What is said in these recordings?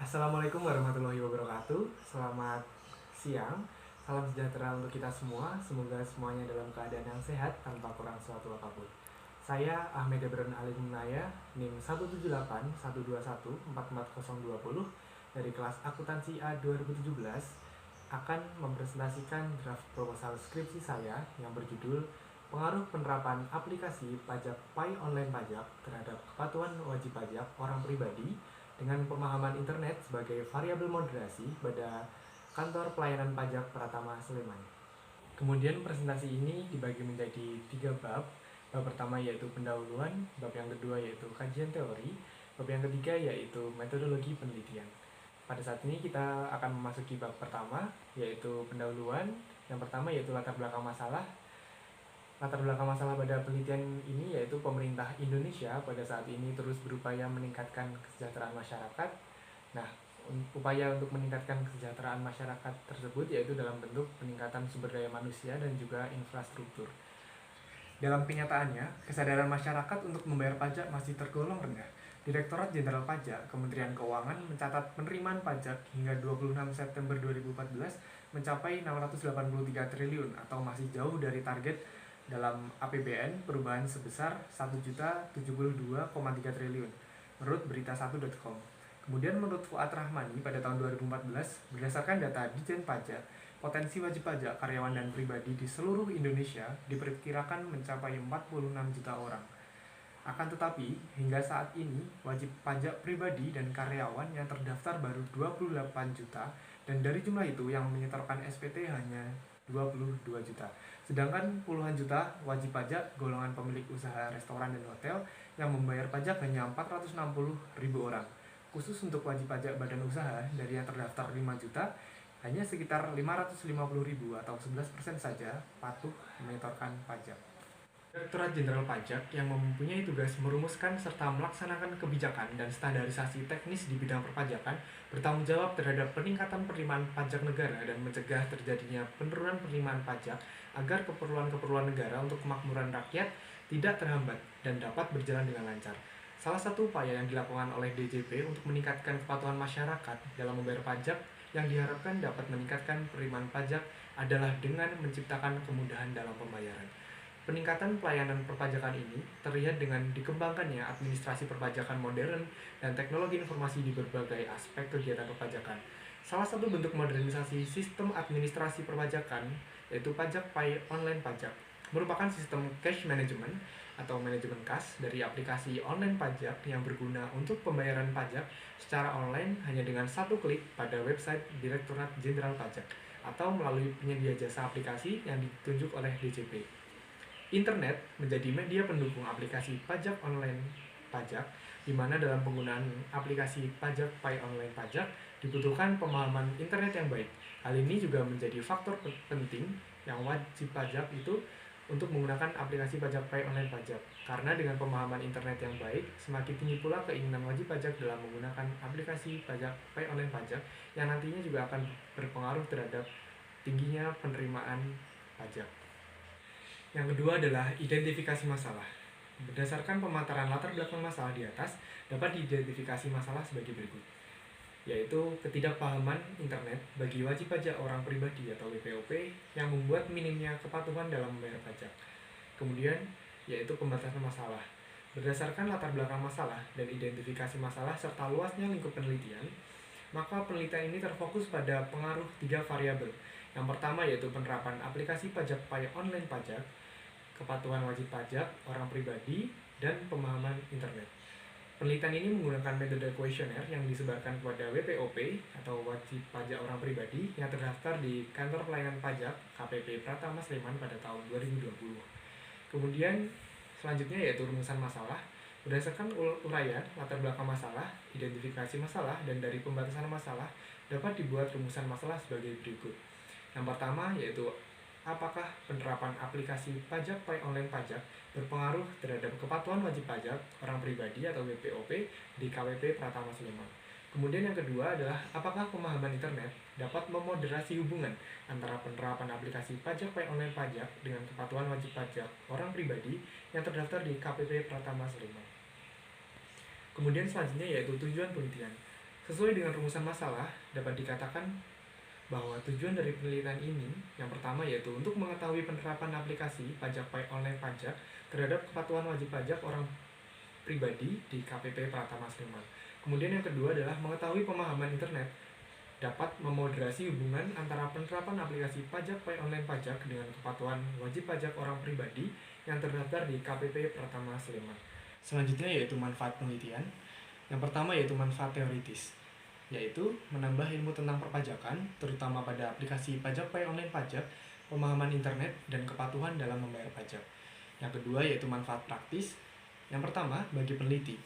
Assalamualaikum warahmatullahi wabarakatuh. Selamat siang. Salam sejahtera untuk kita semua. Semoga semuanya dalam keadaan yang sehat tanpa kurang suatu apapun. Saya Ahmed Ebron Alim Munaya, NIM 17812144020 dari kelas Akuntansi A 2017 akan mempresentasikan draft proposal skripsi saya yang berjudul Pengaruh Penerapan Aplikasi Pajak Pai Online Pajak terhadap Kepatuhan Wajib Pajak Orang Pribadi dengan pemahaman internet sebagai variabel moderasi pada Kantor Pelayanan Pajak Pratama Sleman. Kemudian presentasi ini dibagi menjadi 3 bab. Bab pertama yaitu pendahuluan, bab yang kedua yaitu kajian teori, bab yang ketiga yaitu metodologi penelitian. Pada saat ini kita akan memasuki bab pertama yaitu pendahuluan. Yang pertama yaitu latar belakang masalah. Latar belakang masalah pada penelitian ini yaitu pemerintah Indonesia pada saat ini terus berupaya meningkatkan kesejahteraan masyarakat. Nah, upaya untuk meningkatkan kesejahteraan masyarakat tersebut yaitu dalam bentuk peningkatan sumber daya manusia dan juga infrastruktur. Dalam kenyataannya, kesadaran masyarakat untuk membayar pajak masih tergolong rendah. Direktorat Jenderal Pajak, Kementerian Keuangan mencatat penerimaan pajak hingga 26 September 2014 mencapai 683 triliun atau masih jauh dari target dalam APBN perubahan sebesar 1.072,3 triliun menurut berita1.com. Kemudian menurut Fuad Rahmani pada tahun 2014, berdasarkan data Ditjen Pajak, potensi wajib pajak karyawan dan pribadi di seluruh Indonesia diperkirakan mencapai 46 juta orang. Akan tetapi, hingga saat ini, wajib pajak pribadi dan karyawan yang terdaftar baru 28 juta, dan dari jumlah itu yang menyetorkan SPT hanya 22 juta. Sedangkan puluhan juta wajib pajak golongan pemilik usaha restoran dan hotel yang membayar pajak hanya 460 ribu orang. Khusus untuk wajib pajak badan usaha dari yang terdaftar 5 juta, hanya sekitar 550 ribu atau 11% saja patuh menyetorkan pajak. Direktorat Jenderal Pajak yang mempunyai tugas merumuskan serta melaksanakan kebijakan dan standarisasi teknis di bidang perpajakan bertanggung jawab terhadap peningkatan penerimaan pajak negara dan mencegah terjadinya penurunan penerimaan pajak agar keperluan-keperluan negara untuk kemakmuran rakyat tidak terhambat dan dapat berjalan dengan lancar. Salah satu upaya yang dilakukan oleh DJP untuk meningkatkan kepatuhan masyarakat dalam membayar pajak yang diharapkan dapat meningkatkan penerimaan pajak adalah dengan menciptakan kemudahan dalam pembayaran. Peningkatan pelayanan perpajakan ini terlihat dengan dikembangkannya administrasi perpajakan modern dan teknologi informasi di berbagai aspek kegiatan perpajakan. Salah satu bentuk modernisasi sistem administrasi perpajakan yaitu pajak Pai Online Pajak, merupakan sistem cash management atau manajemen kas dari aplikasi online pajak yang berguna untuk pembayaran pajak secara online hanya dengan satu klik pada website Direktorat Jenderal Pajak atau melalui penyedia jasa aplikasi yang ditunjuk oleh DJP. Internet menjadi media pendukung aplikasi pajak online pajak, di mana dalam penggunaan aplikasi pajak Pai Online Pajak dibutuhkan pemahaman internet yang baik. Hal ini juga menjadi faktor penting yang wajib pajak itu untuk menggunakan aplikasi pajak Pai Online Pajak. Karena dengan pemahaman internet yang baik, semakin tinggi pula keinginan wajib pajak dalam menggunakan aplikasi pajak Pai Online Pajak yang nantinya juga akan berpengaruh terhadap tingginya penerimaan pajak. Yang kedua adalah identifikasi masalah. Berdasarkan pemaparan latar belakang masalah di atas, dapat diidentifikasi masalah sebagai berikut, yaitu ketidakpahaman internet bagi wajib pajak orang pribadi atau WPOP yang membuat minimnya kepatuhan dalam membayar pajak. Kemudian, yaitu pembatasan masalah. Berdasarkan latar belakang masalah dan identifikasi masalah serta luasnya lingkup penelitian, maka penelitian ini terfokus pada pengaruh 3 variabel. Yang pertama yaitu penerapan aplikasi pajak Pai Online Pajak, kepatuhan wajib pajak orang pribadi, dan pemahaman internet. Penelitian ini menggunakan metode kuesioner yang disebarkan kepada WPOP atau wajib pajak orang pribadi yang terdaftar di Kantor Pelayanan Pajak KPP Pratama Sleman pada tahun 2020. Kemudian selanjutnya yaitu rumusan masalah. Berdasarkan uraian latar belakang masalah, identifikasi masalah, dan dari pembatasan masalah dapat dibuat rumusan masalah sebagai berikut. Yang pertama yaitu apakah penerapan aplikasi pajak Pai Online Pajak berpengaruh terhadap kepatuhan wajib pajak orang pribadi atau WPOP di KWP Pratama Sleman. Kemudian yang kedua adalah apakah pemahaman internet dapat memoderasi hubungan antara penerapan aplikasi pajak Pai Online Pajak dengan kepatuhan wajib pajak orang pribadi yang terdaftar di KPP Pratama Sleman. Kemudian selanjutnya yaitu tujuan penelitian. Sesuai dengan rumusan masalah, dapat dikatakan bahwa tujuan dari penelitian ini yang pertama yaitu untuk mengetahui penerapan aplikasi pajak online pajak terhadap kepatuhan wajib pajak orang pribadi di KPP Pratama Sleman. Kemudian yang kedua adalah mengetahui pemahaman internet dapat memoderasi hubungan antara penerapan aplikasi pajak online pajak dengan kepatuhan wajib pajak orang pribadi yang terdaftar di KPP Pratama Sleman. Selanjutnya yaitu manfaat penelitian. Yang pertama yaitu manfaat teoritis, yaitu menambah ilmu tentang perpajakan, terutama pada aplikasi pajak online pajak, pemahaman internet, dan kepatuhan dalam membayar pajak. Yang kedua yaitu manfaat praktis. Yang pertama, bagi peneliti.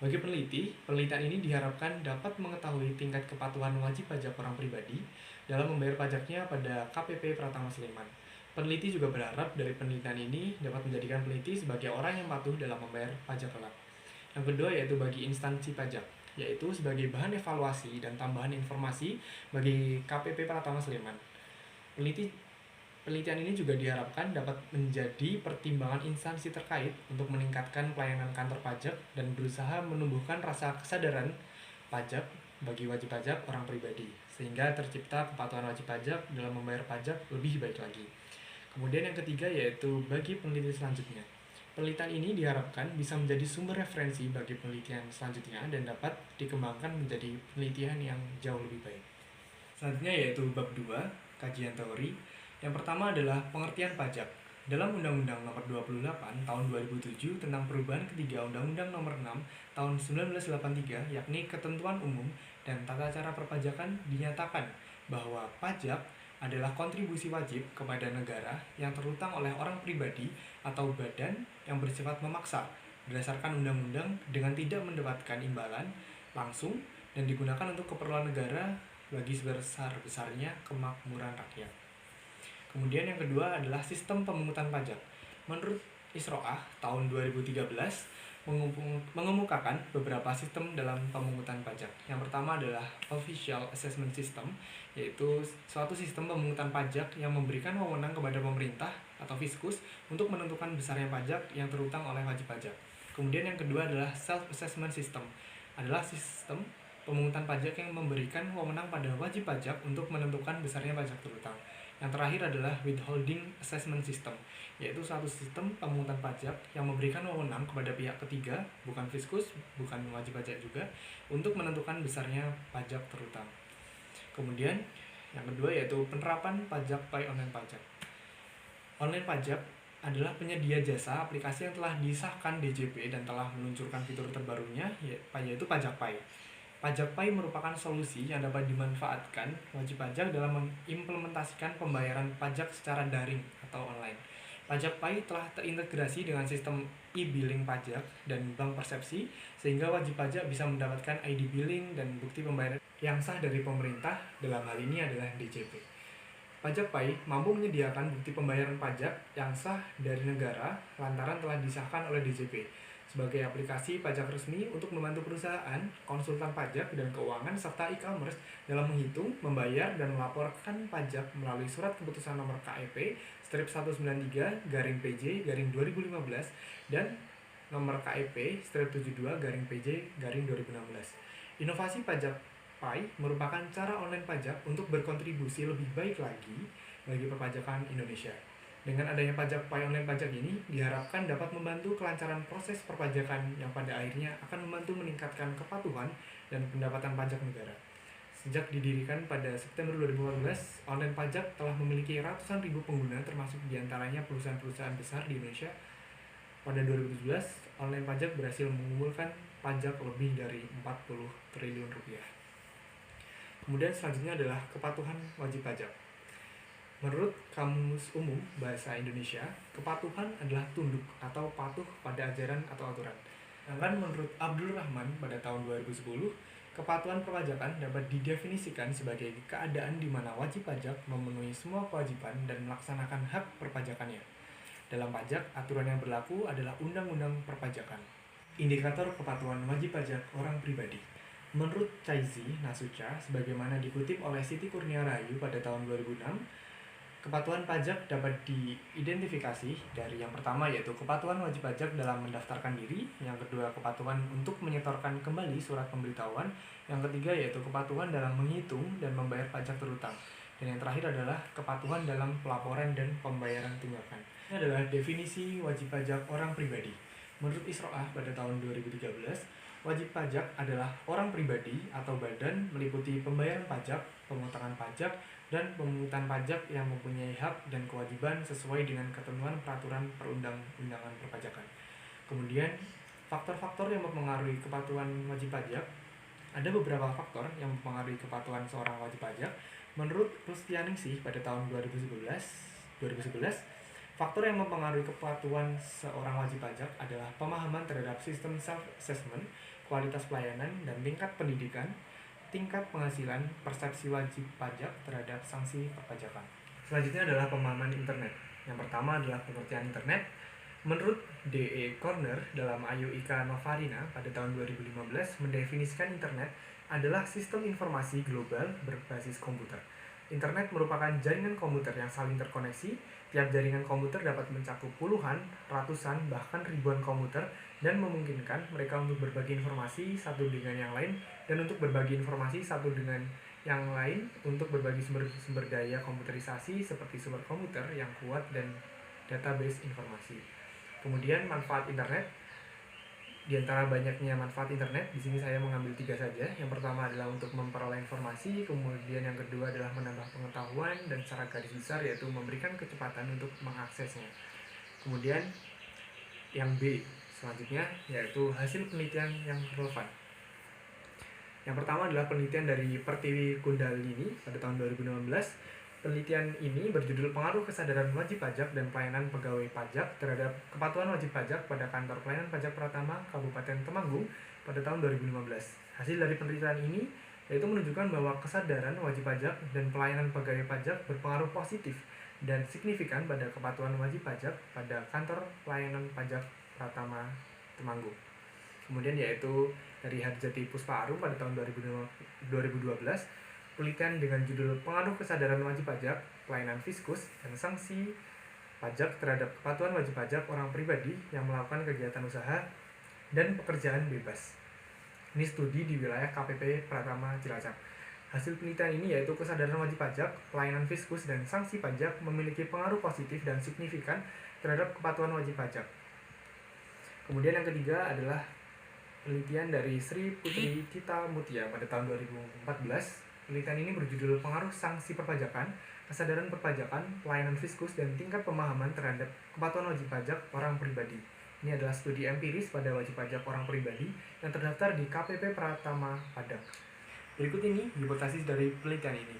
Bagi peneliti, penelitian ini diharapkan dapat mengetahui tingkat kepatuhan wajib pajak orang pribadi dalam membayar pajaknya pada KPP Pratama Sleman. Peneliti juga berharap dari penelitian ini dapat menjadikan peneliti sebagai orang yang patuh dalam membayar pajak kelak. Yang kedua yaitu bagi instansi pajak, yaitu sebagai bahan evaluasi dan tambahan informasi bagi KPP Pratama Sleman. Penelitian ini juga diharapkan dapat menjadi pertimbangan instansi terkait untuk meningkatkan pelayanan kantor pajak dan berusaha menumbuhkan rasa kesadaran pajak bagi wajib pajak orang pribadi, sehingga tercipta kepatuhan wajib pajak dalam membayar pajak lebih baik lagi. Kemudian yang ketiga yaitu bagi peneliti selanjutnya. Penelitian ini diharapkan bisa menjadi sumber referensi bagi penelitian selanjutnya dan dapat dikembangkan menjadi penelitian yang jauh lebih baik. Selanjutnya yaitu bab 2, kajian teori. Yang pertama adalah pengertian pajak. Dalam Undang-Undang Nomor 28 Tahun 2007 tentang perubahan ketiga Undang-Undang Nomor 6 Tahun 1983, yakni ketentuan umum dan tata cara perpajakan, dinyatakan bahwa pajak adalah kontribusi wajib kepada negara yang terhutang oleh orang pribadi atau badan yang bersifat memaksa berdasarkan undang-undang dengan tidak mendapatkan imbalan langsung dan digunakan untuk keperluan negara bagi sebesar-besarnya kemakmuran rakyat. Kemudian yang kedua adalah sistem pemungutan pajak. Menurut Isroah tahun 2013 mengemukakan beberapa sistem dalam pemungutan pajak. Yang pertama adalah Official Assessment System, yaitu suatu sistem pemungutan pajak yang memberikan wewenang kepada pemerintah atau fiskus untuk menentukan besarnya pajak yang terhutang oleh wajib pajak. Kemudian yang kedua adalah Self-Assessment System, adalah sistem pemungutan pajak yang memberikan wewenang pada wajib pajak untuk menentukan besarnya pajak terhutang. Yang terakhir adalah Withholding Assessment System, yaitu suatu sistem pemungutan pajak yang memberikan wewenang kepada pihak ketiga, bukan fiskus, bukan wajib pajak juga, untuk menentukan besarnya pajak terhutang. Kemudian yang kedua yaitu penerapan pajak online pajak. Online pajak adalah penyedia jasa aplikasi yang telah disahkan DJP dan telah meluncurkan fitur terbarunya, yaitu Pajak Pai. Pajak Pai merupakan solusi yang dapat dimanfaatkan wajib pajak dalam mengimplementasikan pembayaran pajak secara daring atau online. Pajak Pai telah terintegrasi dengan sistem e-billing pajak dan bank persepsi, sehingga wajib pajak bisa mendapatkan ID billing dan bukti pembayaran yang sah dari pemerintah, dalam hal ini adalah DJP. Pajak Pai mampu menyediakan bukti pembayaran pajak yang sah dari negara lantaran telah disahkan oleh DJP sebagai aplikasi pajak resmi untuk membantu perusahaan, konsultan pajak dan keuangan, serta e-commerce dalam menghitung, membayar, dan melaporkan pajak melalui surat keputusan nomor KEP strip 193-PJ-2015 dan nomor KEP strip 72-PJ-2016. Inovasi Pajak Pai merupakan cara online pajak untuk berkontribusi lebih baik lagi bagi perpajakan Indonesia. Dengan adanya Pajak Pai online pajak ini diharapkan dapat membantu kelancaran proses perpajakan yang pada akhirnya akan membantu meningkatkan kepatuhan dan pendapatan pajak negara. Sejak didirikan pada September 2014, online pajak telah memiliki ratusan ribu pengguna, termasuk diantaranya perusahaan-perusahaan besar di Indonesia. Pada 2017, online pajak berhasil mengumpulkan pajak lebih dari 40 triliun rupiah. Kemudian selanjutnya adalah kepatuhan wajib pajak. Menurut Kamus Umum Bahasa Indonesia, kepatuhan adalah tunduk atau patuh pada ajaran atau aturan. Sedangkan menurut Abdul Rahman pada tahun 2010, kepatuhan perpajakan dapat didefinisikan sebagai keadaan di mana wajib pajak memenuhi semua kewajiban dan melaksanakan hak perpajakannya. Dalam pajak, aturan yang berlaku adalah Undang-Undang Perpajakan. Indikator kepatuhan wajib pajak orang pribadi. Menurut Caizi Nasuca, sebagaimana dikutip oleh Siti Kurnia Rahayu pada tahun 2006, Kepatuhan pajak dapat diidentifikasi dari yang pertama yaitu kepatuhan wajib pajak dalam mendaftarkan diri, yang kedua kepatuhan untuk menyetorkan kembali surat pemberitahuan, yang ketiga yaitu kepatuhan dalam menghitung dan membayar pajak terutang, dan yang terakhir adalah kepatuhan dalam pelaporan dan pembayaran tunggakan. Ini adalah definisi wajib pajak orang pribadi. Menurut Isroah pada tahun 2013, wajib pajak adalah orang pribadi atau badan meliputi pembayaran pajak, pemotongan pajak, dan pemungutan pajak yang mempunyai hak dan kewajiban sesuai dengan ketentuan peraturan perundang-undangan perpajakan. Kemudian, faktor-faktor yang mempengaruhi kepatuhan wajib pajak. Ada beberapa faktor yang mempengaruhi kepatuhan seorang wajib pajak. Menurut Rustianingsih pada tahun 2011, faktor yang mempengaruhi kepatuhan seorang wajib pajak adalah pemahaman terhadap sistem self-assessment, kualitas pelayanan, dan tingkat pendidikan, tingkat penghasilan, persepsi wajib pajak terhadap sanksi perpajakan. Selanjutnya adalah pemahaman internet. Yang pertama adalah pengertian internet. Menurut D.E. Corner dalam Ayu Ika Novarina pada tahun 2015 mendefinisikan internet adalah sistem informasi global berbasis komputer. Internet merupakan jaringan komputer yang saling terkoneksi. Tiap jaringan komputer dapat mencakup puluhan, ratusan, bahkan ribuan komputer dan memungkinkan mereka untuk berbagi informasi satu dengan yang lain dan untuk berbagi informasi satu dengan yang lain untuk berbagi sumber daya komputerisasi seperti sumber komputer yang kuat dan database informasi. Kemudian manfaat internet. Di antara banyaknya manfaat internet, di sini saya mengambil 3 saja. Yang pertama adalah untuk memperoleh informasi, kemudian yang kedua adalah menambah pengetahuan, dan secara garis besar yaitu memberikan kecepatan untuk mengaksesnya. Kemudian yang B selanjutnya yaitu hasil penelitian yang relevan. Yang pertama adalah penelitian dari Pertiwi Kundalini pada tahun 2016. Penelitian ini berjudul Pengaruh Kesadaran Wajib Pajak dan Pelayanan Pegawai Pajak terhadap Kepatuhan Wajib Pajak pada Kantor Pelayanan Pajak Pratama Kabupaten Temanggung pada tahun 2015. Hasil dari penelitian ini yaitu menunjukkan bahwa kesadaran wajib pajak dan pelayanan pegawai pajak berpengaruh positif dan signifikan pada kepatuhan wajib pajak pada Kantor Pelayanan Pajak Pratama Temanggung. Kemudian yaitu dari Harjati Puspa Arum pada tahun 2012, penelitian dengan judul Pengaruh Kesadaran Wajib Pajak, Pelayanan Fiskus, dan Sanksi Pajak terhadap Kepatuhan Wajib Pajak Orang Pribadi yang melakukan kegiatan usaha dan pekerjaan bebas. Ini studi di wilayah KPP Pratama Cilacap. Hasil penelitian ini yaitu kesadaran wajib pajak, pelayanan fiskus, dan sanksi pajak memiliki pengaruh positif dan signifikan terhadap kepatuhan wajib pajak. Kemudian yang ketiga adalah penelitian dari Sri Putri Tita Mutia pada tahun 2014. Penelitian ini berjudul Pengaruh Sanksi Perpajakan, Kesadaran Perpajakan, Pelayanan Fiskus, dan Tingkat Pemahaman terhadap Kepatuhan Wajib Pajak Orang Pribadi. Ini adalah studi empiris pada wajib pajak orang pribadi yang terdaftar di KPP Pratama Padang. Berikut ini hipotesis dari penelitian ini.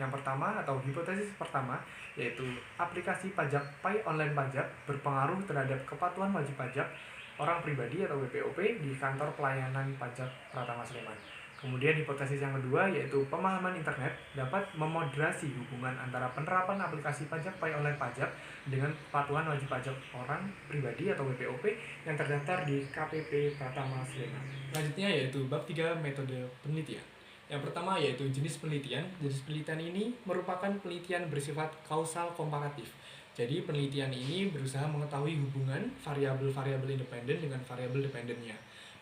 Yang pertama atau hipotesis pertama yaitu aplikasi pajak Pai Online Pajak berpengaruh terhadap kepatuhan wajib pajak orang pribadi atau WPOP di Kantor Pelayanan Pajak Pratama Sleman. Kemudian hipotesis yang kedua yaitu pemahaman internet dapat memoderasi hubungan antara penerapan aplikasi pajak Pai Online Pajak dengan kepatuhan wajib pajak orang pribadi atau WPOP yang terdaftar di KPP Pratama Sleman. Selanjutnya yaitu bab 3 metode penelitian. Yang pertama yaitu jenis penelitian. Jenis penelitian ini merupakan penelitian bersifat kausal komparatif. Jadi penelitian ini berusaha mengetahui hubungan variabel-variabel independen dengan variabel dependennya.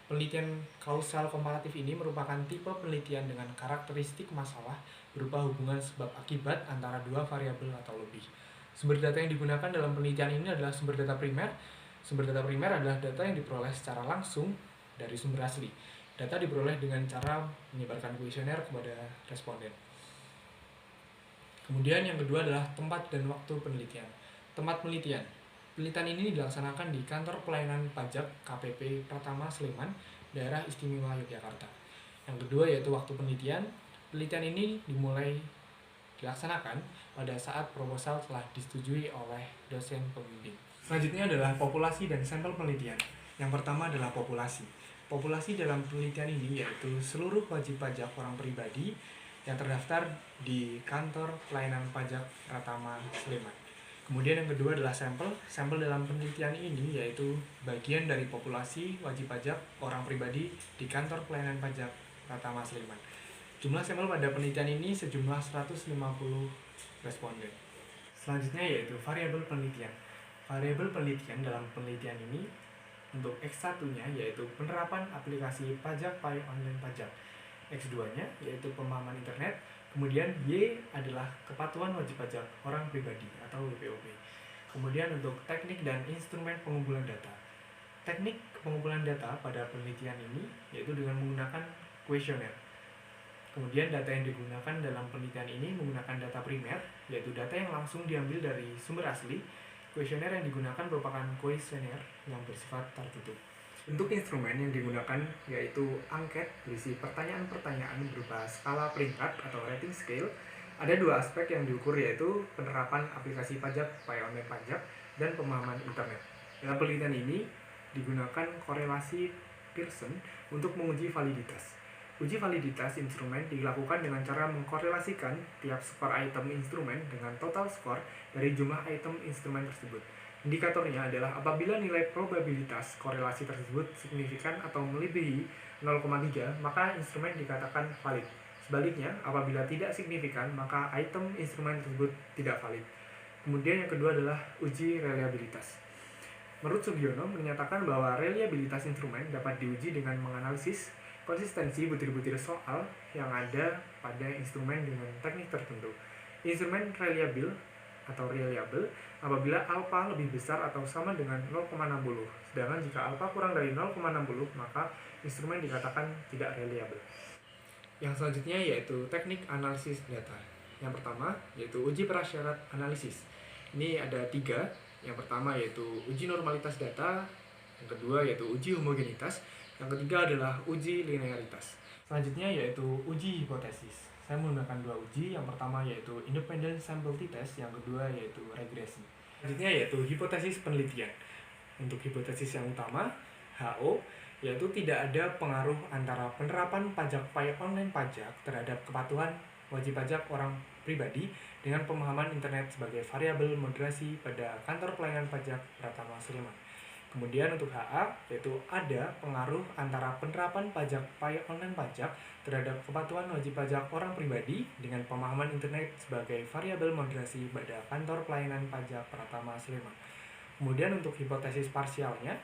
Penelitian kausal komparatif ini merupakan tipe penelitian dengan karakteristik masalah berupa hubungan sebab akibat antara dua variabel atau lebih. Sumber data yang digunakan dalam penelitian ini adalah sumber data primer. Sumber data primer adalah data yang diperoleh secara langsung dari sumber asli. Data diperoleh dengan cara menyebarkan kuesioner kepada responden. Kemudian yang kedua adalah tempat dan waktu penelitian. Tempat penelitian. Penelitian ini dilaksanakan di Kantor Pelayanan Pajak KPP Pratama Sleman, Daerah Istimewa Yogyakarta. Yang kedua yaitu waktu penelitian. Penelitian ini dilaksanakan pada saat proposal telah disetujui oleh dosen pembimbing. Selanjutnya adalah populasi dan sampel penelitian. Yang pertama adalah populasi. Populasi dalam penelitian ini yaitu seluruh wajib pajak orang pribadi yang terdaftar di Kantor Pelayanan Pajak Pratama Sleman. Kemudian yang kedua adalah sampel. Sampel dalam penelitian ini yaitu bagian dari populasi wajib pajak orang pribadi di Kantor Pelayanan Pajak Pratama Sleman. Jumlah sampel pada penelitian ini sejumlah 150 responden. Selanjutnya yaitu variabel penelitian. Variabel penelitian dalam penelitian ini untuk X1-nya yaitu penerapan aplikasi pajak pay online pajak. X2-nya yaitu pemahaman internet. Kemudian Y adalah kepatuhan wajib pajak orang pribadi atau WPOP. Kemudian untuk teknik dan instrumen pengumpulan data. Teknik pengumpulan data pada penelitian ini yaitu dengan menggunakan kuesioner. Kemudian data yang digunakan dalam penelitian ini menggunakan data primer, yaitu data yang langsung diambil dari sumber asli. Kuesioner yang digunakan merupakan kuesioner yang bersifat tertutup. Untuk instrumen yang digunakan yaitu angket berisi pertanyaan-pertanyaan berupa skala peringkat atau rating scale. Ada dua aspek yang diukur yaitu penerapan aplikasi pajak pay online pajak dan pemahaman internet. Dalam penelitian ini digunakan korelasi Pearson untuk menguji validitas. Uji validitas instrumen dilakukan dengan cara mengkorelasikan tiap skor item instrumen dengan total skor dari jumlah item instrumen tersebut. Indikatornya adalah apabila nilai probabilitas korelasi tersebut signifikan atau melebihi 0,3, maka instrumen dikatakan valid. Sebaliknya, apabila tidak signifikan, maka item instrumen tersebut tidak valid. Kemudian yang kedua adalah uji reliabilitas. Menurut Sugiono menyatakan bahwa reliabilitas instrumen dapat diuji dengan menganalisis konsistensi butir-butir soal yang ada pada instrumen dengan teknik tertentu. Instrumen reliable apabila alfa lebih besar atau sama dengan 0,60. Sedangkan jika alfa kurang dari 0,60, maka instrumen dikatakan tidak reliable. Yang selanjutnya yaitu teknik analisis data. Yang pertama yaitu uji prasyarat analisis. Ini ada 3. Yang pertama yaitu uji normalitas data. Yang kedua yaitu uji homogenitas. Yang ketiga adalah uji linearitas. Selanjutnya yaitu uji hipotesis. Saya menggunakan 2 uji. Yang pertama yaitu independent sample t-test, yang kedua yaitu regresi. Selanjutnya yaitu hipotesis penelitian. Untuk hipotesis yang utama, HO, yaitu tidak ada pengaruh antara penerapan pajak pay online pajak terhadap kepatuhan wajib pajak orang pribadi dengan pemahaman internet sebagai variabel moderasi pada kantor pelayanan pajak Pratama Sleman. Kemudian untuk HA, yaitu ada pengaruh antara penerapan pajak pay online pajak terhadap kepatuhan wajib pajak orang pribadi dengan pemahaman internet sebagai variabel moderasi pada kantor pelayanan pajak Pratama Sleman. Kemudian untuk hipotesis parsialnya,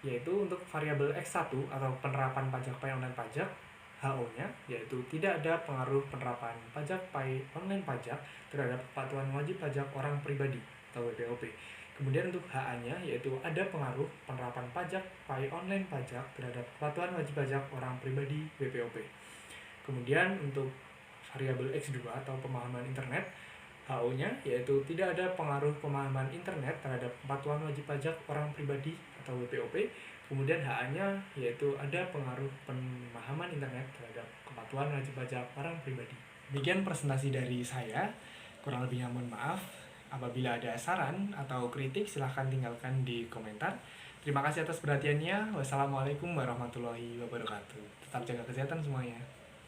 yaitu untuk variabel X1 atau penerapan pajak pay online pajak, HO-nya, yaitu tidak ada pengaruh penerapan pajak pay online pajak terhadap kepatuhan wajib pajak orang pribadi atau WPOP. Kemudian untuk HA-nya yaitu ada pengaruh penerapan pajak pay online pajak terhadap kepatuhan wajib pajak orang pribadi WPOP. Kemudian untuk variabel X2 atau pemahaman internet, HO-nya yaitu tidak ada pengaruh pemahaman internet terhadap kepatuhan wajib pajak orang pribadi atau WPOP. Kemudian HA-nya yaitu ada pengaruh pemahaman internet terhadap kepatuhan wajib pajak orang pribadi. Demikian presentasi dari saya. Kurang lebihnya mohon maaf. Apabila ada saran atau kritik silahkan tinggalkan di komentar. Terima kasih atas perhatiannya. Wassalamualaikum warahmatullahi wabarakatuh. Tetap jaga kesehatan semuanya.